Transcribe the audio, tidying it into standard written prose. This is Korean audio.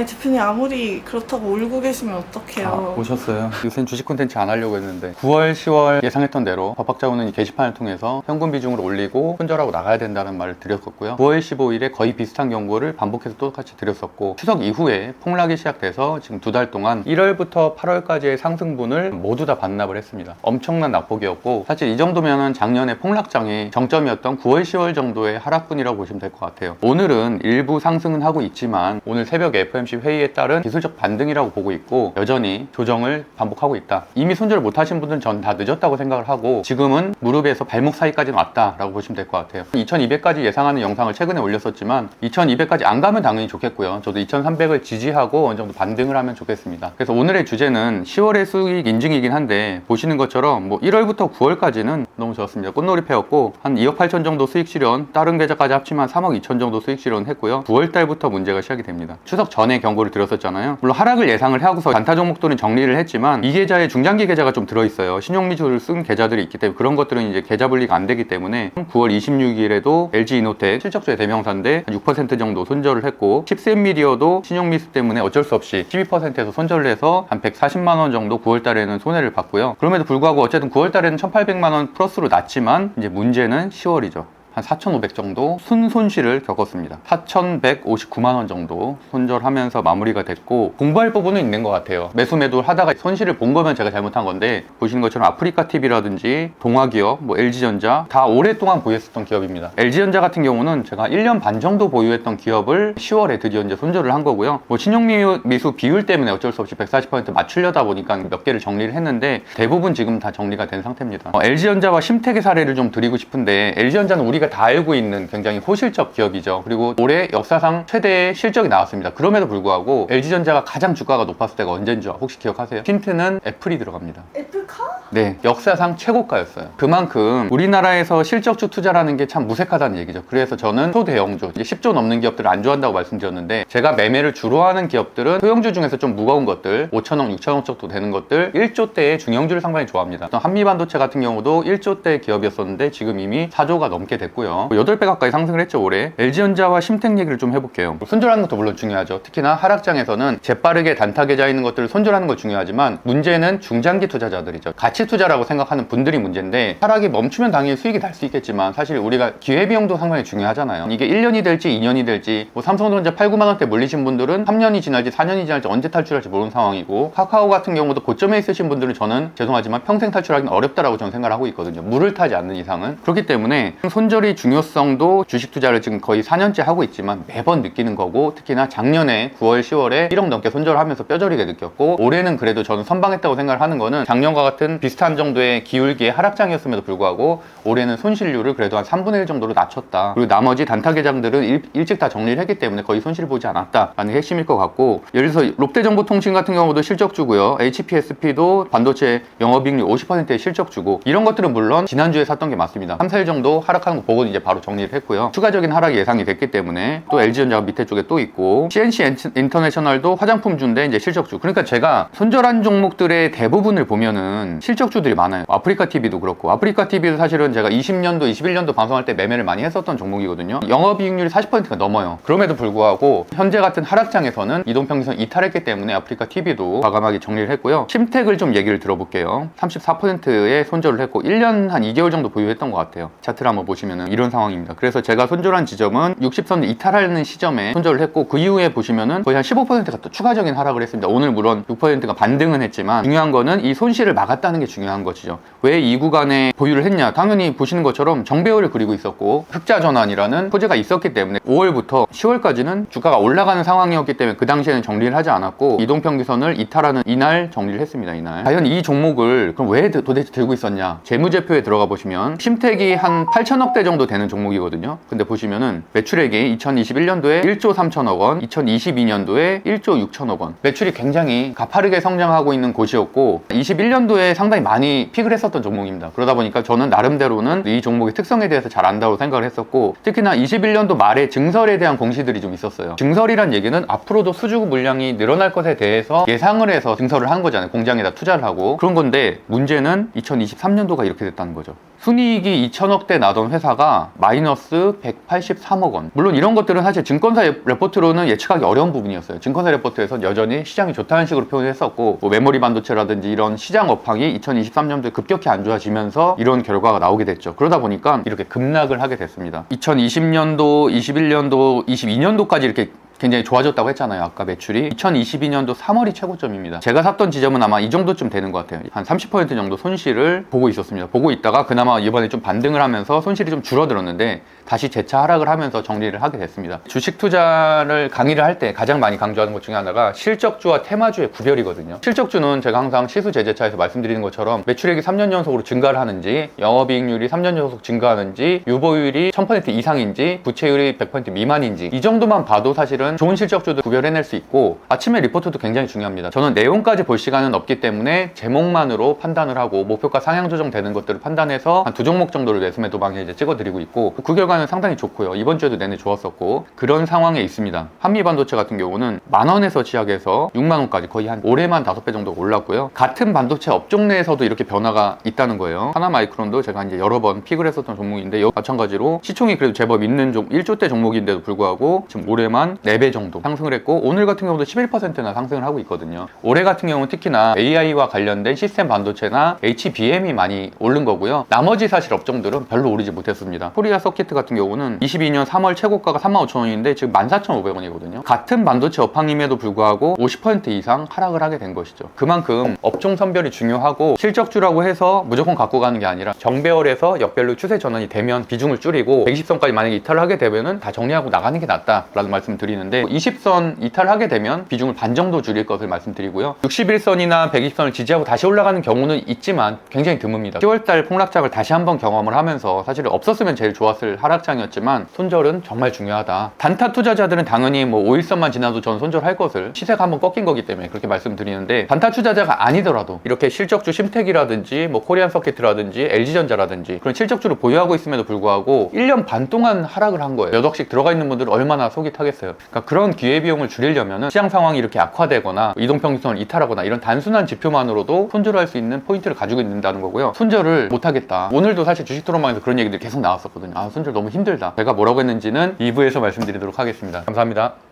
아니 대표님 아무리 그렇다고 울고 계시면 어떡해요. 오셨어요. 요새는 주식 콘텐츠 안 하려고 했는데 9월, 10월 예상했던 대로 법학자원은 이 게시판을 통해서 현금 비중을 올리고 손절하고 나가야 된다는 말을 드렸었고요. 9월 15일에 거의 비슷한 경고를 반복해서 똑같이 드렸었고, 추석 이후에 폭락이 시작돼서 지금 2달 동안 1월부터 8월까지의 상승분을 모두 다 반납을 했습니다. 엄청난 낙폭이었고, 사실 이 정도면은 작년에 폭락장의 정점이었던 9월, 10월 정도의 하락분이라고 보시면 될 것 같아요. 오늘은 일부 상승은 하고 있지만 오늘 새벽에 FOMC 회의에 따른 기술적 반등이라고 보고 있고, 여전히 조정을 반복하고 있다. 이미 손절을 못 하신 분들은 전 다 늦었다고 생각을 하고, 지금은 무릎에서 발목 사이까지는 왔다라고 보시면 될 것 같아요. 2200까지 예상하는 영상을 최근에 올렸었지만 2200까지 안 가면 당연히 좋겠고요. 저도 2300을 지지하고 어느 정도 반등을 하면 좋겠습니다. 그래서 오늘의 주제는 10월의 수익 인증이긴 한데, 보시는 것처럼 뭐 1월부터 9월까지는 너무 좋았습니다. 꽃놀이 패였고, 한 2억 8천 정도 수익 실현, 다른 계좌까지 합치면 3억 2천 정도 수익 실현 했고요. 9월달부터 문제가 시작이 됩니다. 추석 전에 경고를 드렸었잖아요. 물론 하락을 예상을 하고서 단타 종목들은 정리를 했지만, 이 계좌에 중장기 계좌가 좀 들어있어요. 신용미수를 쓴 계좌들이 있기 때문에 그런 것들은 이제 계좌 분리가 안 되기 때문에 9월 26일에도 LG이노텍 실적주의 대명사인데 6% 정도 손절을 했고, 10센미디어도 신용미수 때문에 어쩔 수 없이 12%에서 손절을 해서 한 140만 원 정도 9월 달에는 손해를 봤고요. 그럼에도 불구하고 어쨌든 9월 달에는 1,800만 원 플러스로 났지만, 이제 문제는 10월이죠. 한 4,500 정도 순손실을 겪었습니다. 4,159만 원 정도 손절하면서 마무리가 됐고, 공부할 부분은 있는 것 같아요. 매수 매도를 하다가 손실을 본 거면 제가 잘못한 건데, 보시는 것처럼 아프리카TV라든지 동아기업, 뭐 LG전자 다 오랫동안 보유했었던 기업입니다. LG전자 같은 경우는 제가 1년 반 정도 보유했던 기업을 10월에 드디어 이제 손절을 한 거고요. 뭐 신용미수 비율 때문에 어쩔 수 없이 140% 맞추려다 보니까 몇 개를 정리를 했는데, 대부분 지금 다 정리가 된 상태입니다. LG전자와 심택의 사례를 좀 드리고 싶은데, LG전자는 우리가 다 알고 있는 굉장히 호실적 기업이죠. 그리고 올해 역사상 최대의 실적이 나왔습니다. 그럼에도 불구하고 LG전자가 가장 주가가 높았을 때가 언제인지 혹시 기억하세요? 힌트는 애플이 들어갑니다. 애플카? 네, 역사상 최고가였어요. 그만큼 우리나라에서 실적주 투자라는 게 참 무색하다는 얘기죠. 그래서 저는 초대형주, 이제 10조 넘는 기업들을 안 좋아한다고 말씀드렸는데, 제가 매매를 주로 하는 기업들은 소형주 중에서 좀 무거운 것들, 5천억, 6천억 정도 되는 것들, 1조대의 중형주를 상당히 좋아합니다. 한미반도체 같은 경우도 1조대 기업이었었는데 지금 이미 4조가 넘게 됐고요. 8배 가까이 상승을 했죠, 올해. LG전자와 심택 얘기를 좀 해볼게요. 손절하는 것도 물론 중요하죠. 특히나 하락장에서는 재빠르게 단타 계좌 있는 것들을 손절하는 거 중요하지만, 문제는 중장기 투자자들이죠. 가치 투자라고 생각하는 분들이 문제인데, 하락이 멈추면 당연히 수익이 날 수 있겠지만, 사실 우리가 기회비용도 상당히 중요하잖아요. 이게 1년이 될지 2년이 될지, 뭐 삼성전자 8, 9만 원대 물리신 분들은 3년이 지날지 4년이 지날지 언제 탈출할지 모르는 상황이고, 카카오 같은 경우도 고점에 있으신 분들은 저는 죄송하지만 평생 탈출하기는 어렵다라고 저는 생각을 하고 있거든요. 물을 타지 않는 이상은. 그렇기 때문에 손절이 중요성도 주식 투자를 지금 거의 4년째 하고 있지만 매번 느끼는 거고, 특히나 작년에 9월, 10월에 1억 넘게 손절하면서 뼈저리게 느꼈고, 올해는 그래도 저는 선방했다고 생각을 하는 거는, 작년과 같은 비슷한 정도의 기울기의 하락장이었음에도 불구하고 올해는 손실률을 그래도 한 3분의 1 정도로 낮췄다. 그리고 나머지 단타 계장들은 일찍 다 정리를 했기 때문에 거의 손실을 보지 않았다라는 게 핵심일 것 같고, 예를 들어서 롯데정보통신 같은 경우도 실적주고요. HPSP도 반도체 영업이익률 50%의 실적주고, 이런 것들은 물론 지난주에 샀던 게 맞습니다. 3, 4일 정도 하락하는 거 보고 이제 바로 정리를 했고요. 추가적인 하락이 예상이 됐기 때문에, 또 LG전자가 밑에 쪽에 또 있고, CNC 인터내셔널도 화장품주인데 이제 실적주. 그러니까 제가 손절한 종목들의 대부분을 보면은 실적주들이 많아요. 아프리카TV도 그렇고, 아프리카TV도 사실은 제가 20년도, 21년도 방송할 때 매매를 많이 했었던 종목이거든요. 영업이익률이 40%가 넘어요. 그럼에도 불구하고 현재 같은 하락장에서는 이동평균선 이탈했기 때문에 아프리카TV도 과감하게 정리를 했고요. 심택을 좀 얘기를 들어볼게요. 34%의 손절을 했고 1년 한 2개월 정도 보유했던 것 같아요. 차트를 한번 보시면은 이런 상황입니다. 그래서 제가 손절한 지점은 60선 이탈하는 시점에 손절을 했고, 그 이후에 보시면은 거의 한 15%가 또 추가적인 하락을 했습니다. 오늘 물론 6%가 반등은 했지만, 중요한 거는 이 손실을 막았다는 게 중요한 것이죠. 왜 이 구간에 보유를 했냐? 당연히 보시는 것처럼 정배열을 그리고 있었고, 흑자 전환이라는 소재가 있었기 때문에 5월부터 10월까지는 주가가 올라가는 상황이었기 때문에 그 당시에는 정리를 하지 않았고, 이동평균선을 이탈하는 이날 정리를 했습니다. 이날. 과연 이 종목을 그럼 왜 도대체 들고 있었냐? 재무제표에 들어가 보시면 심택이 한 8천억대 정도 되는 종목이거든요. 근데 보시면은 매출액이 2021년도에 1조 3천억 원, 2022년도에 1조 6천억 원. 매출이 굉장히 가파르게 성장하고 있는 곳이었고, 21년도에 상당히 많이 픽을 했었던 종목입니다. 그러다 보니까 저는 나름대로는 이 종목의 특성에 대해서 잘 안다고 생각을 했었고, 특히나 21년도 말에 증설에 대한 공시들이 좀 있었어요. 증설이란 얘기는 앞으로도 수주구 물량이 늘어날 것에 대해서 예상을 해서 증설을 한 거잖아요. 공장에다 투자를 하고. 그런 건데, 문제는 2023년도가 이렇게 됐다는 거죠. 순이익이 2천억대 나던 회사가 마이너스 183억 원. 물론 이런 것들은 사실 증권사 레포트로는 예측하기 어려운 부분이었어요. 증권사 레포트에서는 여전히 시장이 좋다는 식으로 표현했었고, 뭐 메모리 반도체라든지 이런 시장 업황이 2023년도에 급격히 안 좋아지면서 이런 결과가 나오게 됐죠. 그러다 보니까 이렇게 급락을 하게 됐습니다. 2020년도, 21년도, 22년도까지 이렇게 굉장히 좋아졌다고 했잖아요. 아까 매출이 2022년도 3월이 최고점입니다. 제가 샀던 지점은 아마 이 정도쯤 되는 것 같아요. 한 30% 정도 손실을 보고 있었습니다. 보고 있다가 그나마 이번에 좀 반등을 하면서 손실이 좀 줄어들었는데 다시 재차 하락을 하면서 정리를 하게 됐습니다. 주식 투자를 강의를 할 때 가장 많이 강조하는 것 중에 하나가 실적주와 테마주의 구별이거든요. 실적주는 제가 항상 시수제재차에서 말씀드리는 것처럼 매출액이 3년 연속으로 증가를 하는지, 영업이익률이 3년 연속 증가하는지, 유보율이 1000% 이상인지, 부채율이 100% 미만인지 이 정도만 봐도 사실은 좋은 실적주도 구별해낼 수 있고, 아침에 리포트도 굉장히 중요합니다. 저는 내용까지 볼 시간은 없기 때문에 제목만으로 판단을 하고 목표가 상향 조정되는 것들을 판단해서 한 2종목 정도를 매수매 도방에 이제 찍어드리고 있고, 그 결과는 상당히 좋고요. 이번 주에도 내내 좋았었고 그런 상황에 있습니다. 한미반도체 같은 경우는 만원에서 시작해서 6만원까지 거의 한 올해만 5배 정도 올랐고요. 같은 반도체 업종 내에서도 이렇게 변화가 있다는 거예요. 하나마이크론도 제가 이제 여러 번 픽을 했었던 종목인데 마찬가지로 시총이 그래도 제법 있는 1조대 종목인데도 불구하고 지금 올해만 4배 정도 상승을 했고, 오늘 같은 경우도 11%나 상승을 하고 있거든요. 올해 같은 경우는 특히나 AI와 관련된 시스템 반도체나 HBM이 많이 오른 거고요. 나머지 사실 업종들은 별로 오르지 못했습니다. 코리아 서킷 같은 경우는 22년 3월 최고가가 35,000원인데 지금 14,500원이거든요. 같은 반도체 업황임에도 불구하고 50% 이상 하락을 하게 된 것이죠. 그만큼 업종 선별이 중요하고, 실적주라고 해서 무조건 갖고 가는 게 아니라 정배열에서 역별로 추세 전환이 되면 비중을 줄이고 120선까지 만약에 이탈을 하게 되면은 다 정리하고 나가는 게 낫다라는 말씀을 드리는데, 20선 이탈하게 되면 비중을 반 정도 줄일 것을 말씀드리고요. 61선이나 120선을 지지하고 다시 올라가는 경우는 있지만 굉장히 드뭅니다. 10월달 폭락작을 다시 한번 경험을 하면서 사실 없었으면 제일 좋았을 하락장이었지만 손절은 정말 중요하다. 단타 투자자들은 당연히 뭐 5일선만 지나도 전 손절할 것을, 시세가 한번 꺾인 거기 때문에 그렇게 말씀드리는데, 단타 투자자가 아니더라도 이렇게 실적주 심택이라든지 뭐 코리안 서킷이라든지 LG전자라든지 그런 실적주를 보유하고 있음에도 불구하고 1년 반 동안 하락을 한 거예요. 몇 억씩 들어가 있는 분들은 얼마나 속이 타겠어요. 그러니까 그런 기회비용을 줄이려면 시장 상황이 이렇게 악화되거나 이동평균선을 이탈하거나 이런 단순한 지표만으로도 손절할 수 있는 포인트를 가지고 있다는 거고요. 손절을 못하겠다. 오늘도 사실 주식 토론방에서 그런 얘기들이 계속 나왔었거든요. 아, 손절 너무 힘들다. 제가 뭐라고 했는지는 2부에서 말씀드리도록 하겠습니다. 감사합니다.